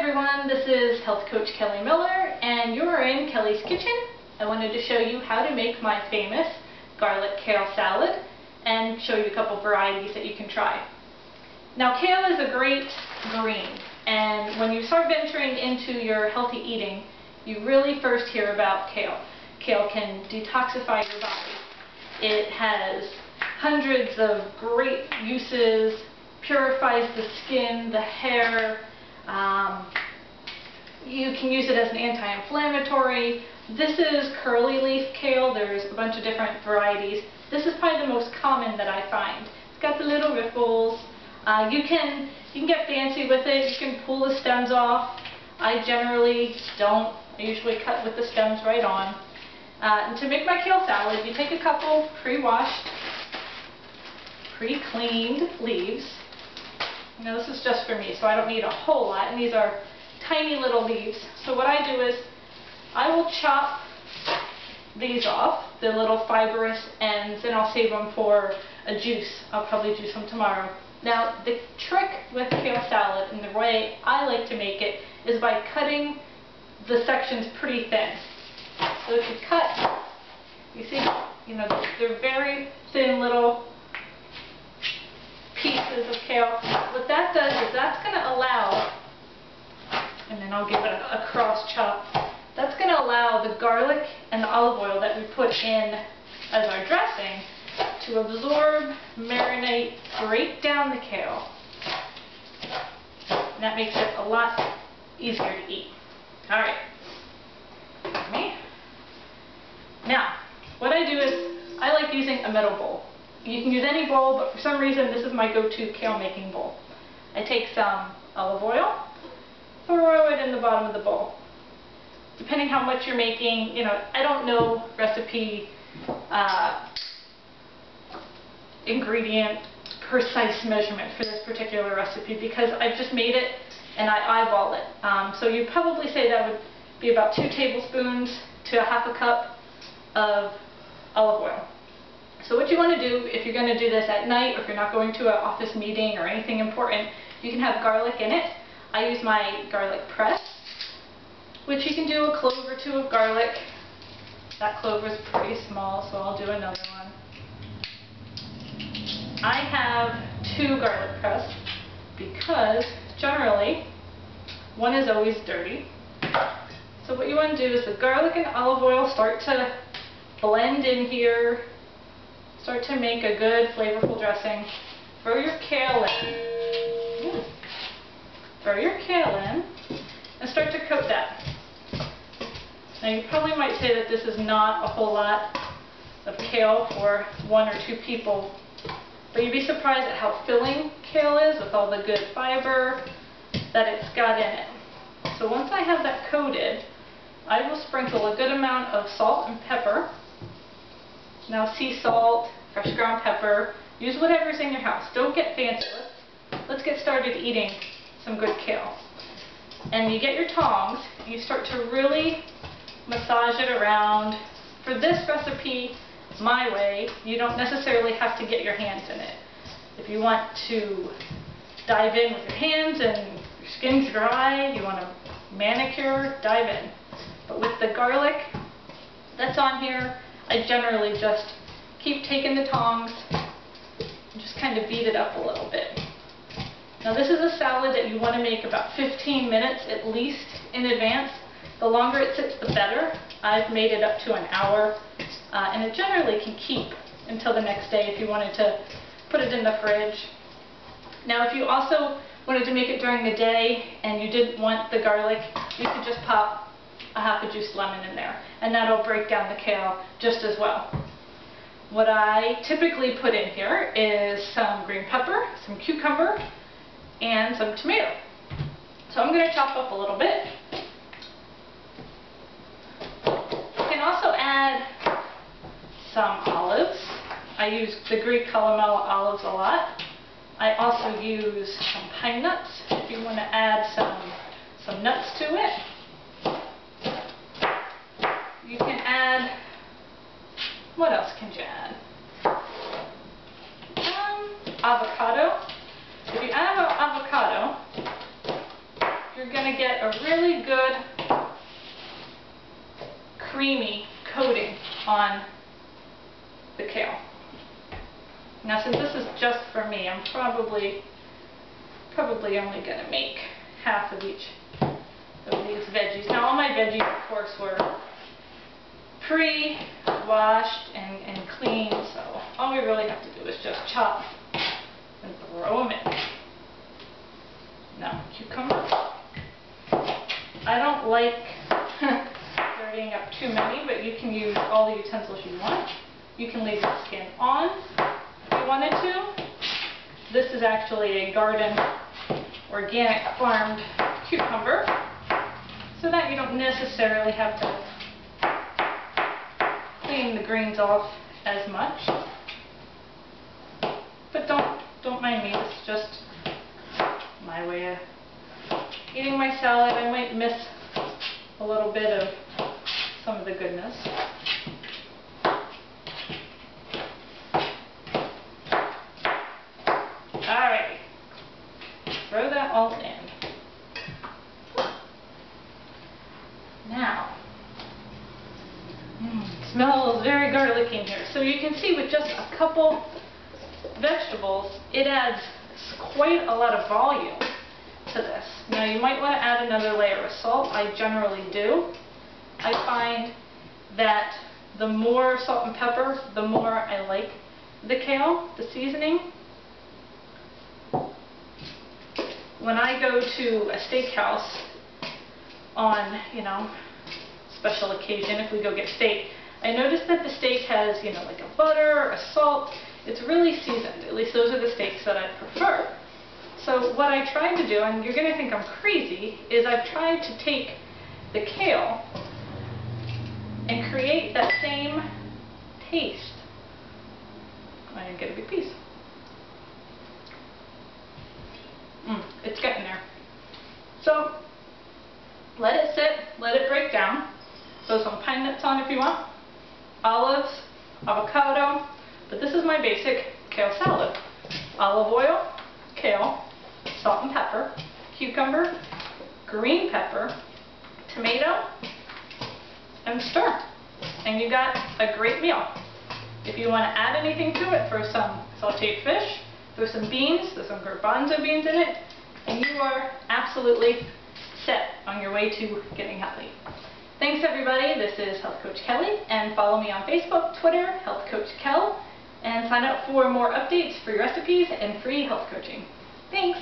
everyone, this is Health Coach Kelly Miller, and you're in Kelly's Kitchen. I wanted to show you how to make my famous garlic kale salad and show you a couple varieties that you can try. Now, kale is a great green, and when you start venturing into your healthy eating, you really first hear about kale. Kale can detoxify your body. It has hundreds of great uses, purifies the skin, the hair. You can use it as an anti-inflammatory. This is curly leaf kale. There's a bunch of different varieties. This is probably the most common that I find. It's got the little ripples. You can get fancy with it. You can pull the stems off. I generally don't. I usually cut with the stems right on. And to make my kale salad, you take a couple pre-washed, pre-cleaned leaves. Now this is just for me, so I don't need a whole lot, and these are tiny little leaves. So what I do is I will chop these off, the little fibrous ends, and I'll save them for a juice. I'll probably juice them tomorrow. Now the trick with kale salad, and the way I like to make it, is by cutting the sections pretty thin. So if you cut, you see, they're very thin little pieces of kale. What that does is that's going to allow, and then I'll give it a cross chop, that's going to allow the garlic and the olive oil that we put in as our dressing to absorb, marinate, break down the kale. And that makes it a lot easier to eat. Alright. Now, what I do is I like using a metal bowl. You can use any bowl, but for some reason this is my go-to kale making bowl. I take some olive oil, throw it in the bottom of the bowl. Depending how much you're making, I don't know recipe, ingredient, precise measurement for this particular recipe because I've just made it and I eyeball it. So you'd probably say that would be about 2 tablespoons to a half a cup of olive oil. So what you want to do, if you're going to do this at night, or if you're not going to an office meeting or anything important, you can have garlic in it. I use my garlic press, which you can do a clove or 2 of garlic. That clove is pretty small, so I'll do another one. I have 2 garlic press because generally one is always dirty. So what you want to do is the garlic and olive oil start to blend in here. Start to make a good flavorful dressing. Throw your kale in. Ooh. Throw your kale in and start to coat that. Now you probably might say that this is not a whole lot of kale for 1 or 2 people, but you'd be surprised at how filling kale is with all the good fiber that it's got in it. So once I have that coated, I will sprinkle a good amount of salt and pepper. Now sea salt, fresh ground pepper, use whatever's in your house. Don't get fancy. Let's get started eating some good kale. And you get your tongs, and you start to really massage it around. For this recipe, my way, you don't necessarily have to get your hands in it. If you want to dive in with your hands and your skin's dry, you want to manicure, dive in. But with the garlic that's on here, I generally just keep taking the tongs and just kind of beat it up a little bit. Now this is a salad that you want to make about 15 minutes at least in advance. The longer it sits, the better. I've made it up to an hour, and it generally can keep until the next day if you wanted to put it in the fridge. Now if you also wanted to make it during the day and you didn't want the garlic, you could just pop a half a juiced lemon in there, and that'll break down the kale just as well. What I typically put in here is some green pepper, some cucumber, and some tomato. So I'm going to chop up a little bit. You can also add some olives. I use the Greek Kalamata olives a lot. I also use some pine nuts if you want to add some nuts to it. You can add, what else can you add? Avocado. If you add avocado, you're you're going to get a really good creamy coating on the kale. Now since this is just for me, I'm probably only going to make half of each of these veggies. Now all my veggies, of course, were pre-washed and clean, so all we really have to do is just chop and throw them in. Now, cucumber. I don't like dirtying up too many, but you can use all the utensils you want. You can leave the skin on if you wanted to. This is actually a garden, organic farmed cucumber, so that you don't necessarily have to clean the greens off as much. But don't mind me, it's just my way of eating my salad. I might miss a little bit of some of the goodness. Alright, throw that all in. Now, it smells very garlicky in here. So you can see with just a couple vegetables, it adds quite a lot of volume to this. Now you might want to add another layer of salt. I generally do. I find that the more salt and pepper, the more I like the kale, the seasoning. When I go to a steakhouse on, special occasion, if we go get steak, I notice that the steak has, like a butter, a salt. It's really seasoned. At least those are the steaks that I prefer. So what I tried to do, and you're going to think I'm crazy, is I've tried to take the kale and create that same taste. I didn't get a big piece. It's getting there. So let it sit, let it break down. Throw some pine nuts on if you want, olives, avocado, but this is my basic kale salad. Olive oil, kale, salt and pepper, cucumber, green pepper, tomato, and stir. And you got a great meal. If you want to add anything to it, throw some sauteed fish, throw some beans, throw some garbanzo beans in it, and you are absolutely set on your way to getting healthy. Thanks everybody, this is Health Coach Kelly, and follow me on Facebook, Twitter, Health Coach Kel, and sign up for more updates, free recipes, and free health coaching. Thanks!